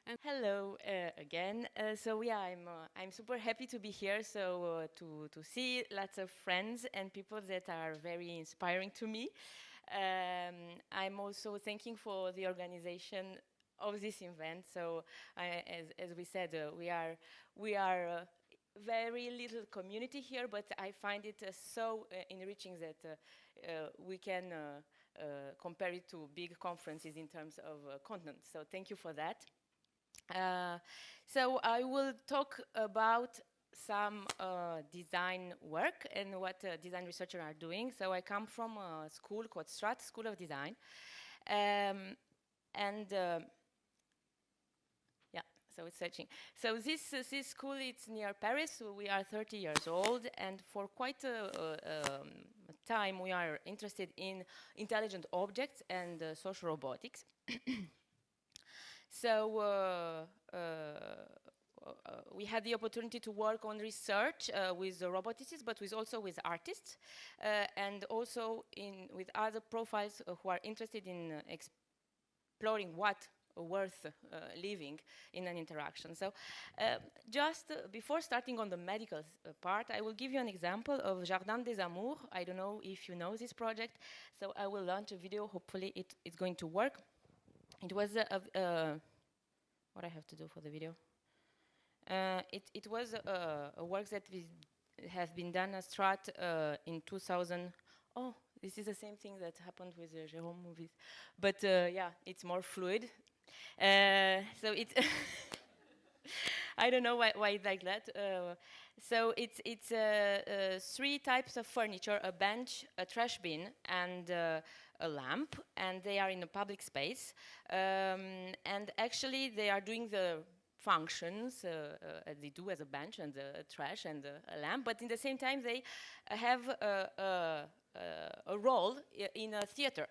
And Hello again. So yeah, I'm super happy to be here. So to see lots of friends and people that are very inspiring to me. I'm also thanking for the organization of this event. So as we said, we are very little community here, but I find it so enriching that we can compare it to big conferences in terms of content. So thank you for that. Uh, so I will talk about some design work and what design researchers are doing. So I come from a school called Strat School of Design. Um, and yeah, so it's searching. So this school, it's near Paris. So we are 30 years old, and for quite a time we are interested in intelligent objects and social robotics. So we had the opportunity to work on research with the roboticists, but also with artists, and also with other profiles who are interested in exploring what worth living in an interaction. So just before starting on the medical part, I will give you an example of Jardin des Amours. I don't know if you know this project, so I will launch a video. Hopefully it's going to work. It was what I have to do for the video. It was a work that has been done at Strat in 2000. Oh, this is the same thing that happened with the Jérôme movies, but yeah, it's more fluid. So it's I don't know why it's like that. So it's three types of furniture: a bench, a trash bin, and a lamp, and they are in a public space. And actually, they are doing the functions as they do as a bench and a trash and a lamp, but in the same time they have a role in a theater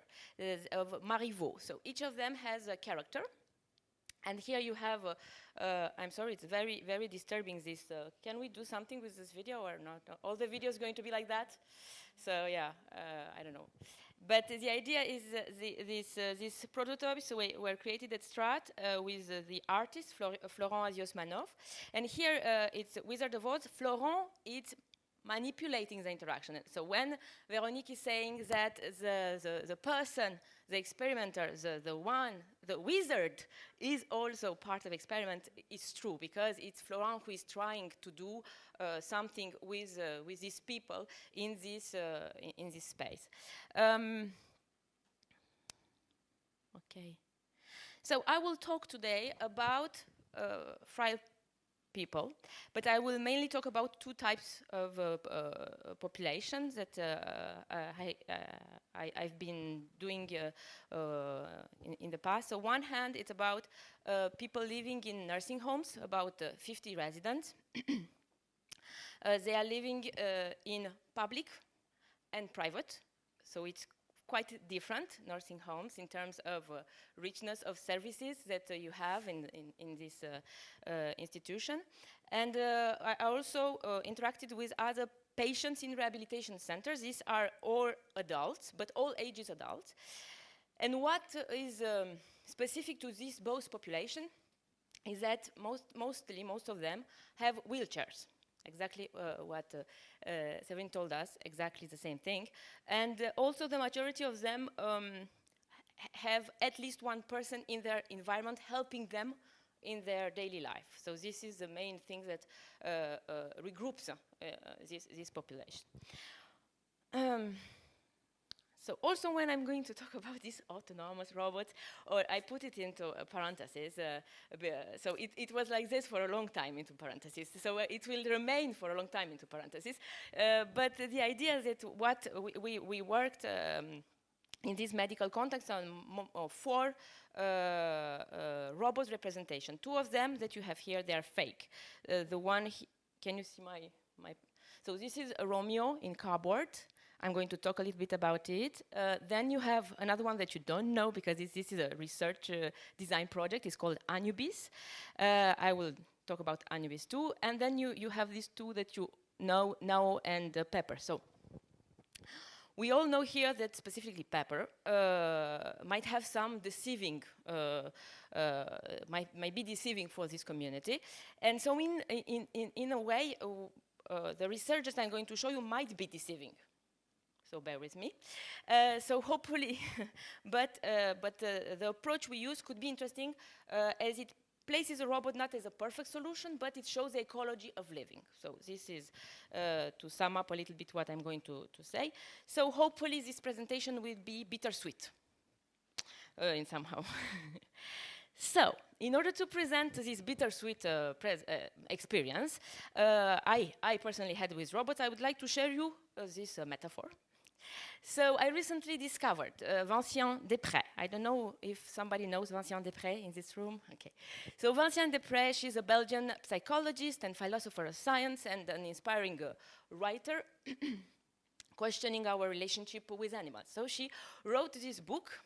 of Marivaux. So each of them has a character. And here you have, I'm sorry, it's very, very disturbing this. Can we do something with this video or not? All the videos going to be like that? So yeah, I don't know. But the idea is these prototypes were created at Strat with the artist Florent Aziosmanov. And here it's Wizard of Oz. Florent, it's manipulating the interaction. So when Véronique is saying that the person, the experimenter, the wizard is also part of experiment, is true, because it's Florent who is trying to do something with these people in this space. Okay. So I will talk today about frail people, but I will mainly talk about two types of populations that I've been doing in the past. So one hand, it's about people living in nursing homes, about 50 residents. They are living in public and private, so it's quite different nursing homes in terms of richness of services that you have in this institution. And I also interacted with other patients in rehabilitation centers. These are all adults, but all ages adults. And what is specific to this both population is that most of them have wheelchairs. Exactly what Severin told us, exactly the same thing. And also the majority of them have at least one person in their environment helping them in their daily life. So this is the main thing that regroups this population. So also when I'm going to talk about these autonomous robots, or I put it into parentheses, so it was like this for a long time into parentheses, so it will remain for a long time into parentheses. But the idea is that what we worked in this medical context on four robot representation. Two of them that you have here, they are fake. The one, can you see my, so this is a Romeo in cardboard. I'm going to talk a little bit about it. Then you have another one that you don't know because this is a research design project. It's called Anubis. I will talk about Anubis too. And then you have these two that you know now and Pepper. So We all know here that specifically pepper might have some deceiving, might be deceiving for this community. And so in a way, the researchers I'm going to show you might be deceiving. So bear with me. So hopefully, but the approach we use could be interesting as it places a robot not as a perfect solution, but it shows the ecology of living. So this is to sum up a little bit what I'm going to say. So hopefully this presentation will be bittersweet in somehow. So, in order to present this bittersweet experience I personally had with robots, I would like to share you this metaphor. So I recently discovered Vinciane Després. I don't know if somebody knows Vinciane Després in this room. Okay. So Vinciane Després, she's a Belgian psychologist and philosopher of science and an inspiring writer questioning our relationship with animals. So she wrote this book,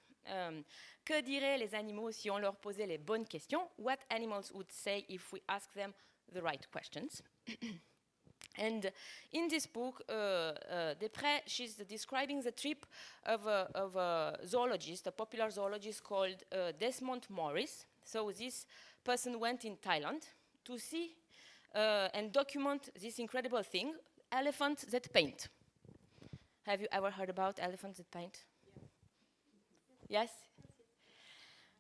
Que diraient les animaux si on leur posait les bonnes questions? What animals would say if we ask them the right questions? And in this book, Després, she's describing the trip of a zoologist, a popular zoologist called Desmond Morris. So this person went in Thailand to see and document this incredible thing, elephants that paint. Have you ever heard about elephants that paint? Yeah. Yes?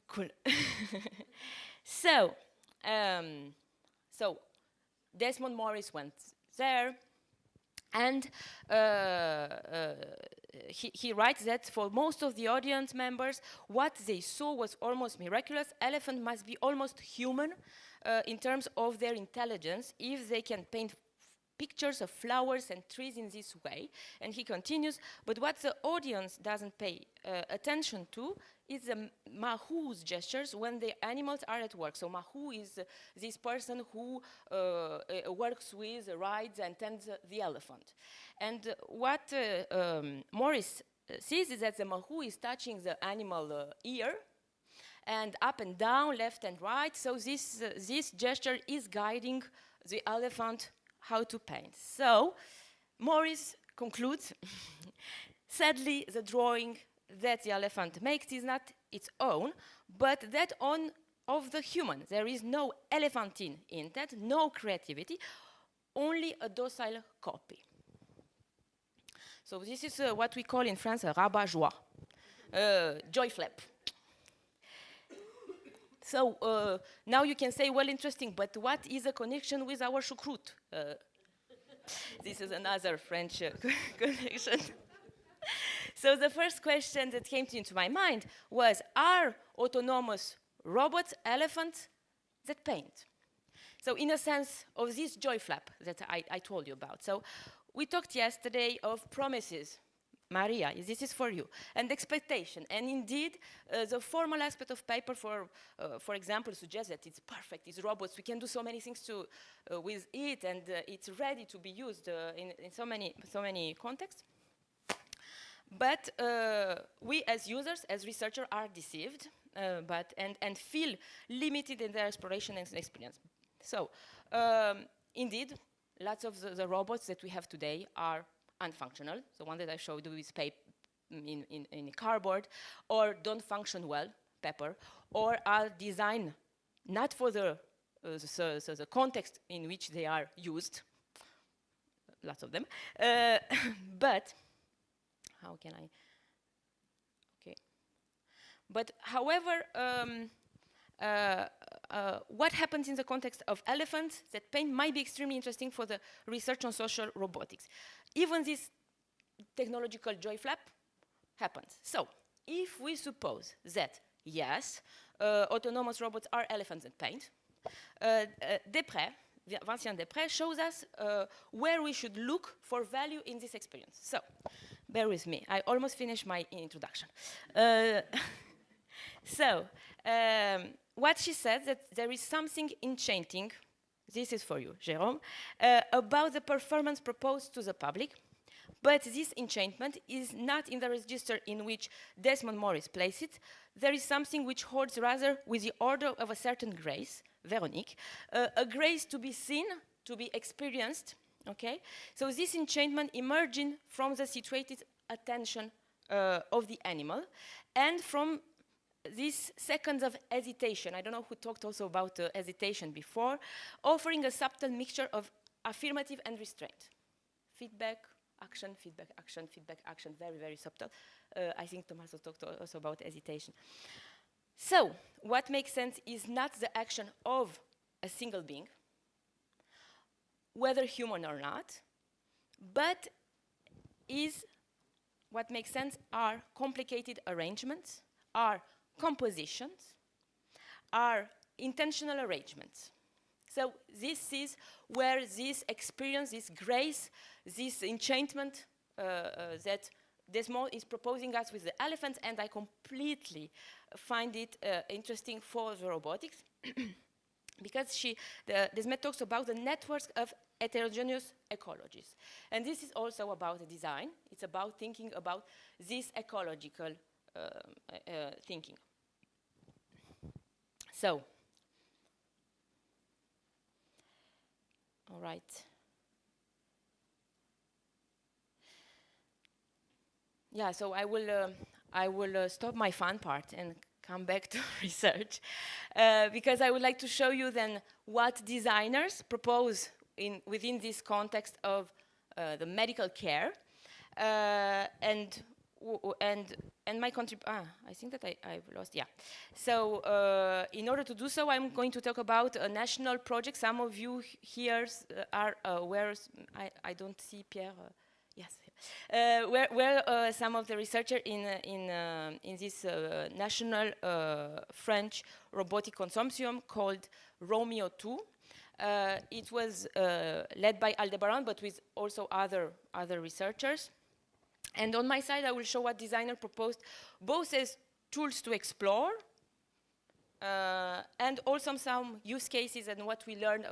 Cool. So Desmond Morris went there, and he writes that for most of the audience members, what they saw was almost miraculous. Elephant must be almost human in terms of their intelligence if they can paint pictures of flowers and trees in this way. And he continues, but what the audience doesn't pay attention to is the mahou's gestures when the animals are at work. So mahou is this person who works with, rides, and tends the elephant. And what Morris sees is that the mahou is touching the animal ear, and up and down, left and right. So this gesture is guiding the elephant how to paint. So Morris concludes, sadly, the drawing that the elephant makes is not its own, but that of the human. There is no elephantine intent, no creativity, only a docile copy. So this is what we call in France a rabat-joie, joy flap. So now you can say, well, interesting, but what is the connection with our choucroute? This is another French connection. So the first question that came into my mind was, are autonomous robots elephants that paint? So in a sense of this joy flap that I told you about. So we talked yesterday of promises. Maria, this is for you. And expectation. And indeed, the formal aspect of paper, for example, suggests that it's perfect, it's robots, we can do so many things with it, and it's ready to be used in so many contexts. But we as users, as researchers, are deceived and feel limited in their exploration and experience. So indeed, lots of the robots that we have today are unfunctional. The one that I showed you is in cardboard, or don't function well, pepper, or are designed not for the context in which they are used, lots of them, but how can I? Okay. But however, what happens in the context of elephants that paint might be extremely interesting for the research on social robotics. Even this technological joy flap happens. So, if we suppose that, yes, autonomous robots are elephants that paint, Vinciane Després shows us where we should look for value in this experience. So, bear with me. I almost finished my introduction. What she said, that there is something enchanting, this is for you, Jérôme, about the performance proposed to the public, but this enchantment is not in the register in which Desmond Morris placed it. There is something which holds rather with the order of a certain grace, Véronique, a grace to be seen, to be experienced, Okay, so this enchantment emerging from the situated attention of the animal and from these seconds of hesitation. I don't know who talked also about hesitation before, offering a subtle mixture of affirmative and restraint. Feedback, action, feedback, action, feedback, action, very, very subtle. I think Tommaso talked also about hesitation. So, what makes sense is not the action of a single being, whether human or not, but is what makes sense are complicated arrangements, are compositions, are intentional arrangements. So this is where this experience, this grace, this enchantment that Desmond is proposing us with the elephants, and I completely find it interesting for the robotics because Desmond talks about the networks of heterogeneous ecologies. And this is also about the design. It's about thinking about this ecological thinking. So, all right. Yeah, so I will stop my fun part and come back to research because I would like to show you then what designers propose within this context of the medical care and my I think that I've lost, yeah. So in order to do so, I'm going to talk about a national project. Some of you here are aware, I don't see Pierre, yes. Where some of the researchers in this national French robotic consortium called Romeo 2. It was led by Aldebaran, but with also other researchers. And on my side, I will show what designer proposed, both as tools to explore, and also some use cases and what we learned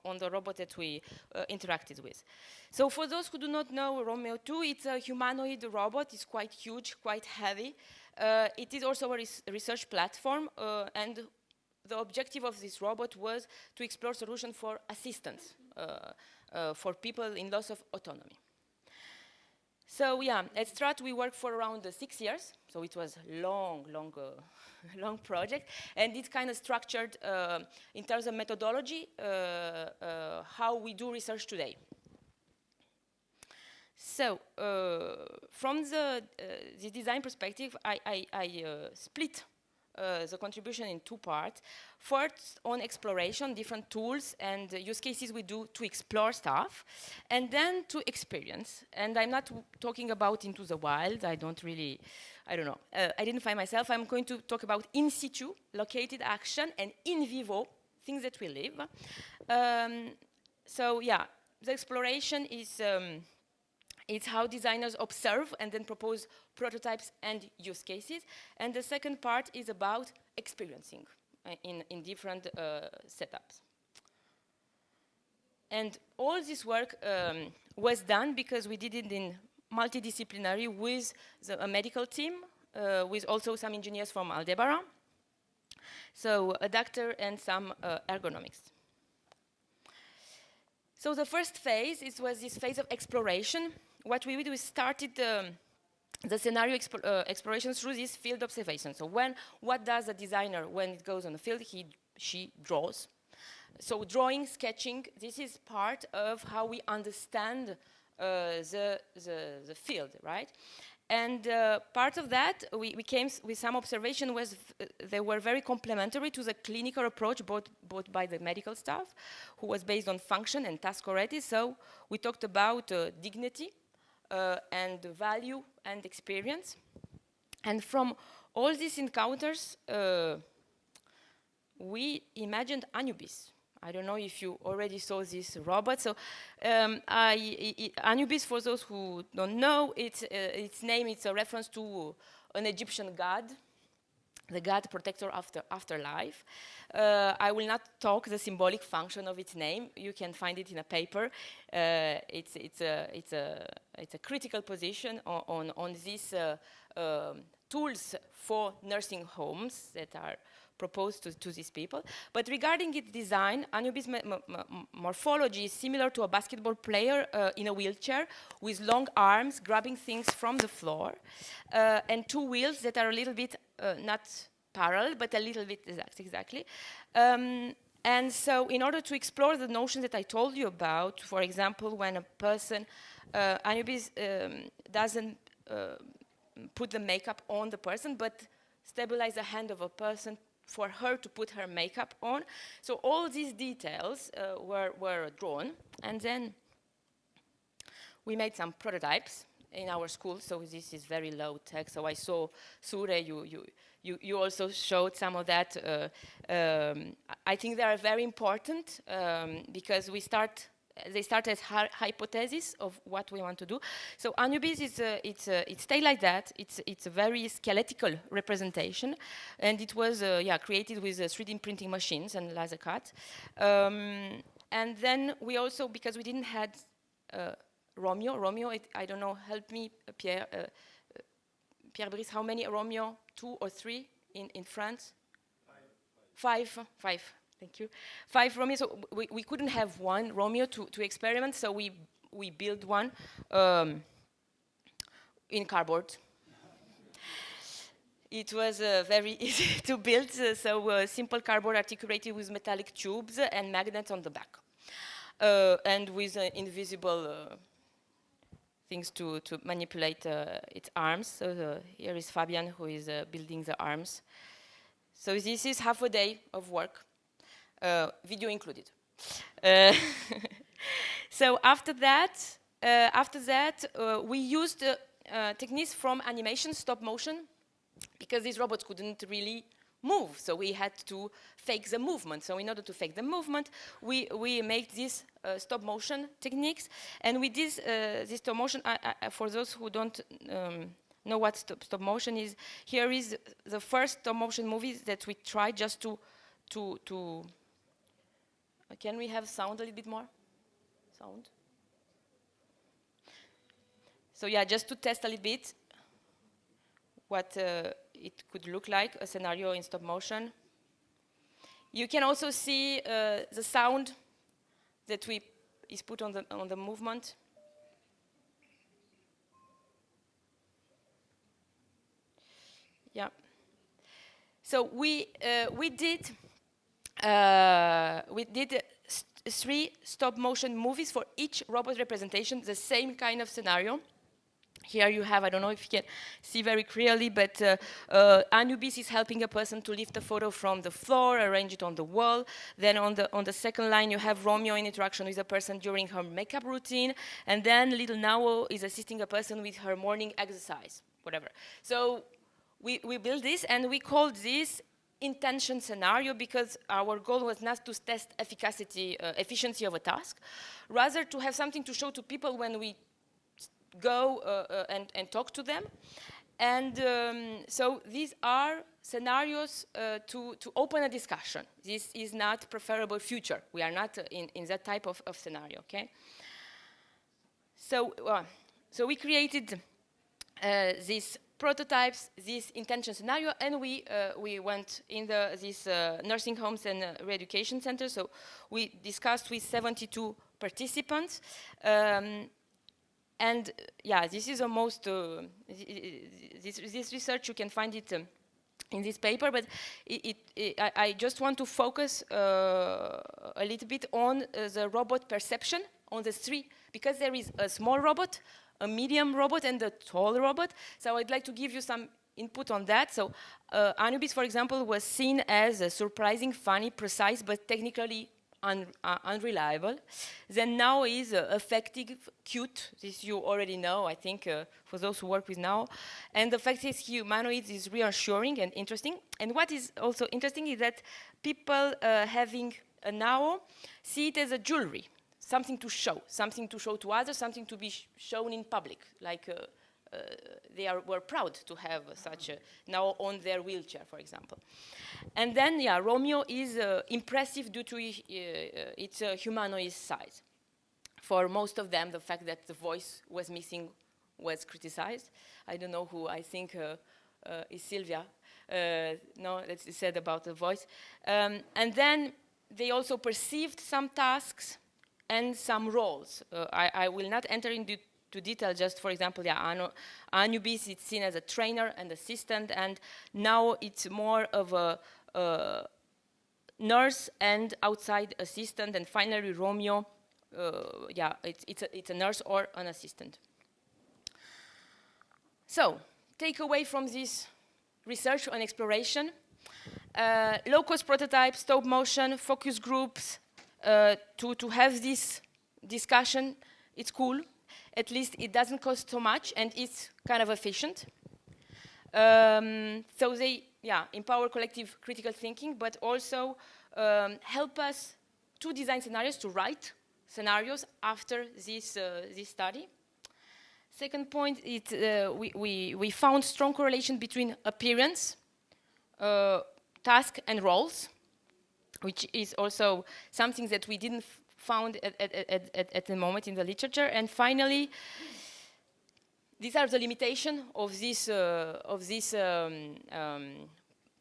on the robot that we interacted with. So for those who do not know Romeo 2, it's a humanoid robot. It's quite huge, quite heavy. It is also a research platform, and the objective of this robot was to explore solutions for assistance for people in loss of autonomy. So yeah, at Strat we worked for around 6 years, so it was long project, and it's kind of structured in terms of methodology, how we do research today. So from the design perspective, I split the contribution in 2 parts. First, on exploration, different tools and use cases we do to explore stuff, and then to experience. And I'm not talking about into the wild. I don't know, identify myself. I'm going to talk about in situ, located action, and in vivo, things that we live. So yeah, the exploration is it's how designers observe and then propose prototypes and use cases. And the second part is about experiencing in different setups. And all this work was done because we did it in multidisciplinary with a medical team, with also some engineers from Aldebaran, so a doctor and some ergonomics. So the first phase was this phase of exploration. What we did, we started the scenario exploration through this field observation. So what does a designer when it goes on the field? She draws. So drawing, sketching, this is part of how we understand the field, right? And part of that, we came with some observation they were very complementary to the clinical approach both by the medical staff, who was based on function and task already. So we talked about dignity and value and experience. And from all these encounters, we imagined Anubis. I don't know if you already saw this robot. So Anubis, for those who don't know, its name is a reference to an Egyptian god, the god protector afterlife. I will not talk the symbolic function of its name. You can find it in a paper. It's a critical position on this tools for nursing homes that are proposed to these people. But regarding its design, Anubis morphology is similar to a basketball player in a wheelchair with long arms grabbing things from the floor and two wheels that are a little bit not parallel, but a little bit exactly. And so in order to explore the notions that I told you about, for example, when a person, Anubis doesn't put the makeup on the person, but stabilize the hand of a person for her to put her makeup on. So all these details were drawn, and then we made some prototypes in our school. So this is very low tech. So I saw Sure, you also showed some of that. I think they are very important because they start as hypothesis of what we want to do. So Anubis it's stay like that. It's a very skeletal representation, and it was created with 3D printing machines and laser cut. And then we also, because we didn't had Romeo, I don't know, help me, Pierre Brice, how many Romeo? 2 or 3 in France? 5. Thank you. 5 Romeo. So we couldn't have one Romeo to experiment, so we built one in cardboard. It was very easy to build, so simple cardboard articulated with metallic tubes and magnets on the back, and with invisible things to manipulate its arms. So here is Fabian, who is building the arms. So this is half a day of work, video included. So after that, we used techniques from animation, stop motion, because these robots couldn't really move, so we had to fake the movement. So in order to fake the movement, we make these stop motion techniques, and with this stop motion, for those who don't know what stop motion is, here is the first stop motion movies that we tried just to can we have sound a little bit more? Sound? So yeah, just to test a little bit what it could look like, a scenario in stop motion. You can also see the sound that is put on the movement. Yeah. So we did 3 stop motion movies for each robot representation, the same kind of scenario. Here you have, I don't know if you can see very clearly, but Anubis is helping a person to lift a photo from the floor, arrange it on the wall. Then on the second line, you have Romeo in interaction with a person during her makeup routine. And then little Nao is assisting a person with her morning exercise, whatever. So we built this, and we called this intention scenario because our goal was not to test efficiency of a task, rather to have something to show to people when we go and talk to them. And so these are scenarios to open a discussion. This is not preferable future. We are not in that type of scenario, okay? So we created these prototypes, this intention scenario, and we went in these nursing homes and reeducation centers. So we discussed with 72 participants. And yeah, this is almost, this research, you can find it in this paper, but I just want to focus a little bit on the robot perception on the 3, because there is a small robot, a medium robot, and a tall robot. So I'd like to give you some input on that. So Anubis, for example, was seen as surprising, funny, precise, but technically unreliable. Then Now is effective, cute. This you already know, I think, for those who work with Now. And the fact is humanoids is reassuring and interesting. And what is also interesting is that people having a Now see it as a jewelry, something to show to others, something to be shown in public, like they were proud to have such a Now on their wheelchair, for example. And then, yeah, Romeo is impressive due to its humanoid size. For most of them, the fact that the voice was missing was criticized. I don't know who, I think is Sylvia. No, that's said about the voice. And then they also perceived some tasks and some roles. I will not enter into detail, just for example, yeah, Anubis, it's seen as a trainer and assistant, and now it's more of a nurse and outside assistant, and finally Romeo, yeah, it's a nurse or an assistant. So, take away from this research and exploration, low-cost prototypes, stop motion, focus groups, to have this discussion, it's cool. At least it doesn't cost so much and it's kind of efficient. So they, yeah, empower collective critical thinking, but also help us to design scenarios, to write scenarios after this, this study. Second point, we found strong correlation between appearance, task, and roles, which is also something that we didn't found at the moment in the literature. And finally, these are the limitations of this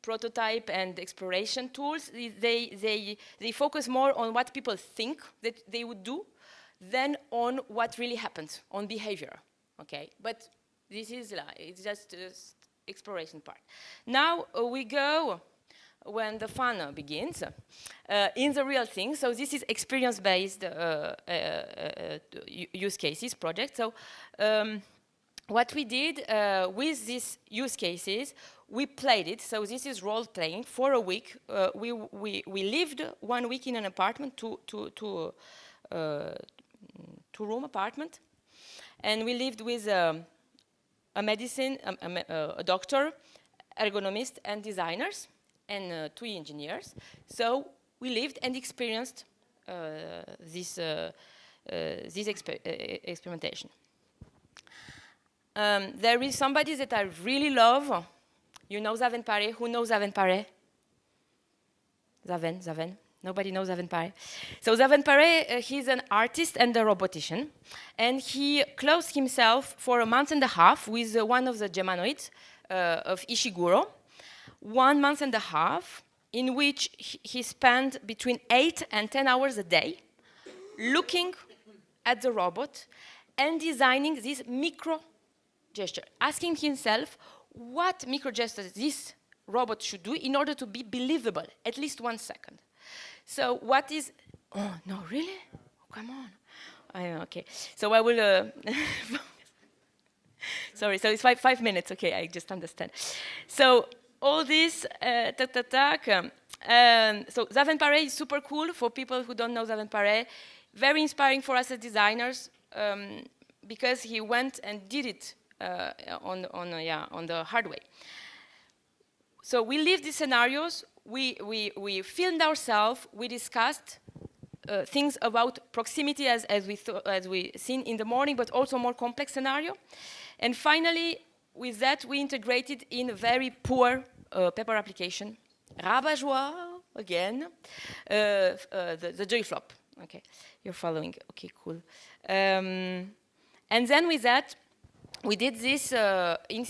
prototype and exploration tools. They focus more on what people think that they would do than on what really happens, on behavior. Okay, but this is it's just exploration part. Now we go when the fun begins in the real thing. So this is experience-based use cases project. So what we did with these use cases, we played it. So this is role playing for a week. We lived 1 week in an apartment, two-room apartment. And we lived with a doctor, ergonomist, and designers, and 2 engineers. So we lived and experienced this experimentation. There is somebody that I really love. You know Zaven Pare? Who knows Zaven Pare? Zaven. Nobody knows Zaven Pare. So Zaven Pare, he's an artist and a robotician. And he clothed himself for a month and a half with one of the Gemanoids of Ishiguro. 1 month and a half in which he spent between 8 and 10 hours a day looking at the robot and designing this micro gesture, asking himself what micro gestures this robot should do in order to be believable, at least 1 second. So what is, oh no, really? Oh, come on. Okay, so I will, sorry, so it's five minutes, okay, I just understand. So all this, so Zaven Pare is super cool for people who don't know Zaven Pare, very inspiring for us as designers, because he went and did it on the hard way. So we lived these scenarios, we filmed ourselves, we discussed things about proximity as we seen in the morning, but also more complex scenario. And finally, with that, we integrated in a very poor paper application. Rabat-joie, again, the joy flop. Okay, you're following, okay, cool. And then with that, we did this in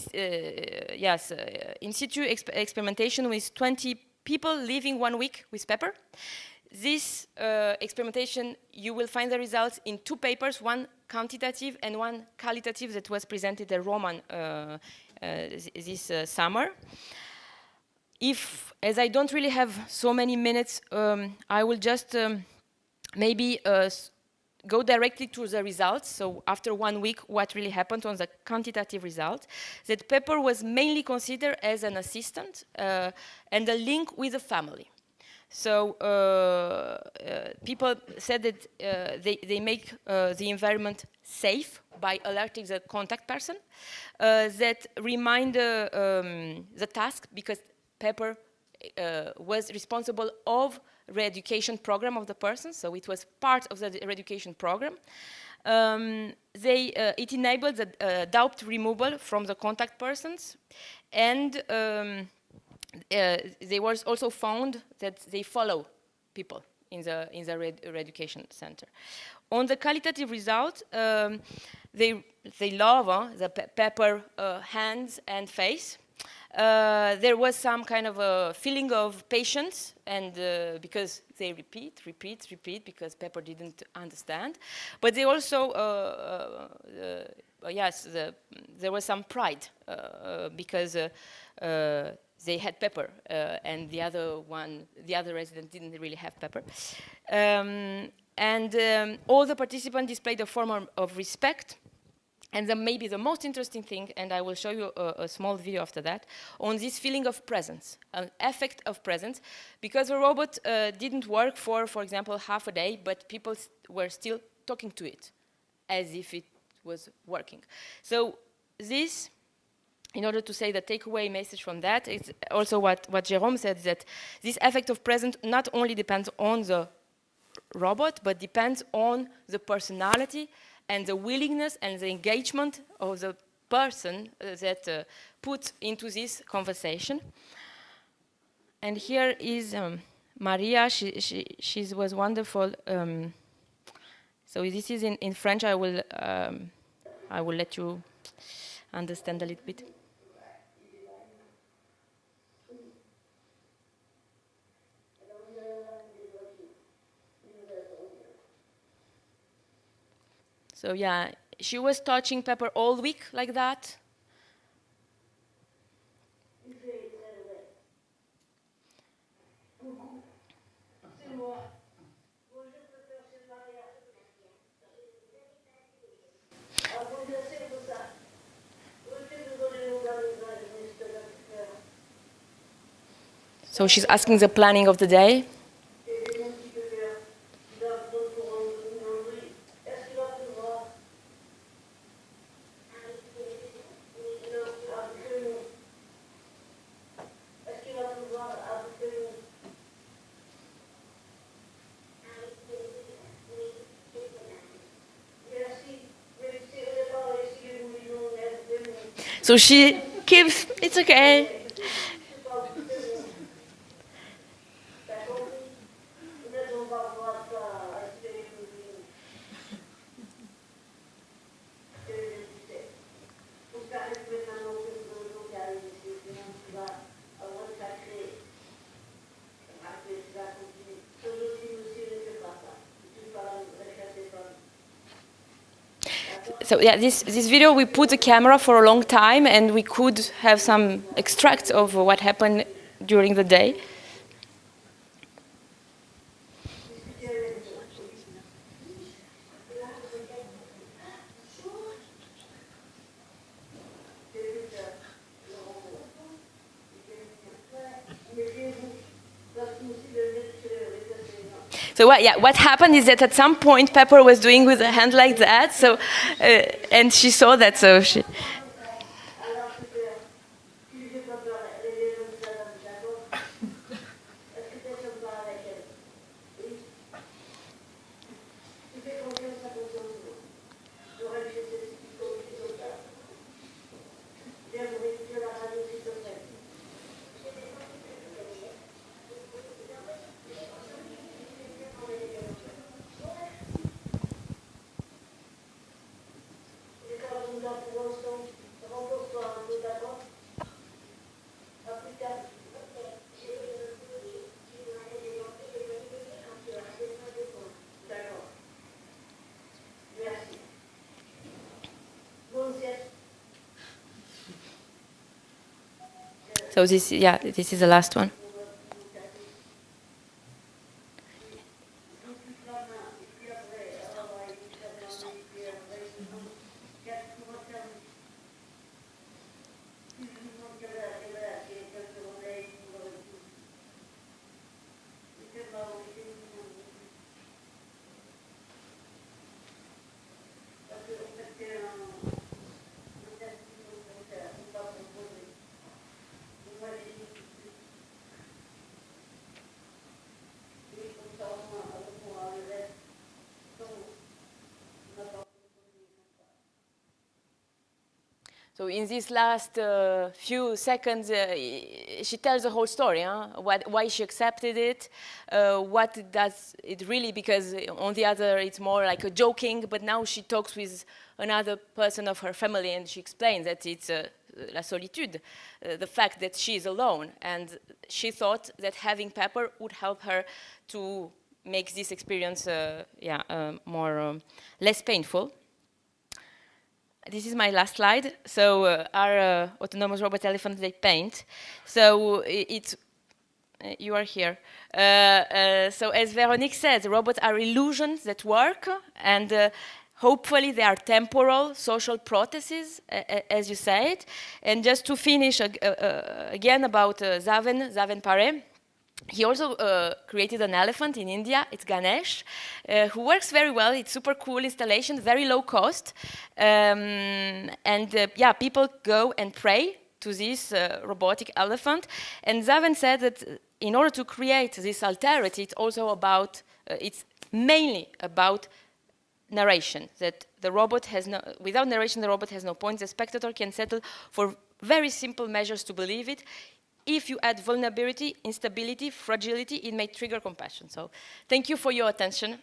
situ experimentation with 20 people living 1 week with pepper. This experimentation, you will find the results in 2 papers, one quantitative and one qualitative that was presented at Roman this summer. As I don't really have so many minutes, I will just maybe go directly to the results. So after 1 week, what really happened on the quantitative result, that pepper was mainly considered as an assistant and a link with the family. So people said that they make the environment safe by alerting the contact person, that remind the task, because Pepper was responsible of reeducation program of the person, so it was part of the reeducation program. It enabled the doubt removal from the contact persons, and they were also found that they follow people in the reeducation center. On the qualitative result, they love the Pepper hands and face. There was some kind of a feeling of patience, and because they repeat, because Pepper didn't understand. But they also, yes, there was some pride because they had Pepper, and the other resident didn't really have Pepper. All the participants displayed a form of respect. And then maybe the most interesting thing, and I will show you a small video after that, on this feeling of presence, an effect of presence, because the robot didn't work for example, half a day, but people were still talking to it as if it was working. So this, in order to say the takeaway message from that, it's also what Jérôme said, that this effect of presence not only depends on the robot, but depends on the personality and the willingness and the engagement of the person that put into this conversation. And here is Maria. She was wonderful. So this is in French. I will let you understand a little bit. So yeah, she was touching Pepper all week like that. So she's asking the planning of the day. So she keeps, it's okay. So yeah, this video, we put the camera for a long time, and we could have some extracts of what happened during the day. So what happened is that at some point Pepper was doing with her hand like that, so and she saw that, so she. So this is the last one. So in these last few seconds, she tells the whole story, huh? Why she accepted it, what does it really, because on the other it's more like a joking, but now she talks with another person of her family and she explains that it's la solitude, the fact that she is alone. And she thought that having pepper would help her to make this experience less painful. This is my last slide. So our autonomous robot elephant, they paint. So you are here. So as Veronique said, robots are illusions that work, and hopefully they are temporal social prostheses, as you said. And just to finish again about Zaven Pare, he also created an elephant in India. It's Ganesh, who works very well. It's super cool installation, very low cost. People go and pray to this robotic elephant. And Zaven said that in order to create this alterity, it's also about, it's mainly about narration, that the robot has no, without narration, the robot has no point. The spectator can settle for very simple measures to believe it. If you add vulnerability, instability, fragility, it may trigger compassion. So thank you for your attention.